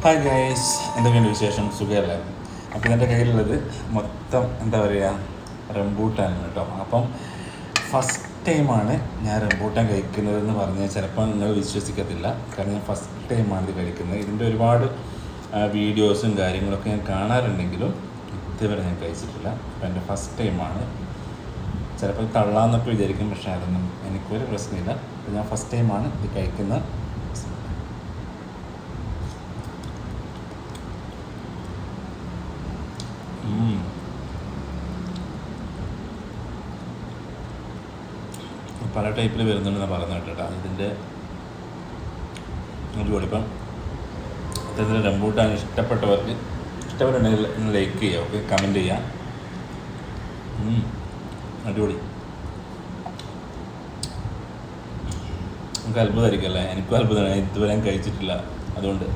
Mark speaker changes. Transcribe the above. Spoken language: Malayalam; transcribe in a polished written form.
Speaker 1: ഹായ് ഗൈസ്, എന്തൊക്കെയുണ്ട് വിശേഷം? സുഖമല്ലേ? അപ്പോൾ ഇതിൻ്റെ കയ്യിലുള്ളത് മൊത്തം എന്താ പറയുക, റംബൂട്ടാനാണ് കേട്ടോ. അപ്പം ഫസ്റ്റ് ടൈമാണ് ഞാൻ റംബൂട്ടാൻ കഴിക്കുന്നതെന്ന് പറഞ്ഞാൽ ചിലപ്പോൾ നിങ്ങൾ വിശ്വസിക്കത്തില്ല. കാരണം ഞാൻ ഫസ്റ്റ് ടൈമാണ് ഇത് കഴിക്കുന്നത്. ഇതിൻ്റെ ഒരുപാട് വീഡിയോസും കാര്യങ്ങളൊക്കെ ഞാൻ കാണാറുണ്ടെങ്കിലും ഇതുവരെ ഞാൻ കഴിച്ചിട്ടില്ല. അപ്പോൾ എൻ്റെ ഫസ്റ്റ് ടൈമാണ്. ചിലപ്പോൾ തള്ളാന്നൊക്കെ വിചാരിക്കും, പക്ഷേ അതൊന്നും എനിക്കൊരു പ്രശ്നമില്ല. അപ്പോൾ ഞാൻ ഫസ്റ്റ് ടൈമാണ് ഇത് കഴിക്കുന്നത്. പല ടൈപ്പിൽ വരുന്നുണ്ടെന്ന് പറയുന്നത് കേട്ടോ. ഇതിൻ്റെ അടിപൊളി. ഇപ്പം ഇത്തരത്തിൽ റംബൂട്ടാൻ ഇഷ്ടപ്പെട്ടുണ്ടെങ്കിൽ ലൈക്ക് ചെയ്യുക, ഓക്കെ, കമൻറ്റ് ചെയ്യുക. അടിപൊളി. നമുക്ക് അത്ഭുതമായിരിക്കും അല്ലേ? എനിക്കും അത്ഭുതമാണ്. ഇതുവരെ ഞാൻ കഴിച്ചിട്ടില്ല, അതുകൊണ്ട്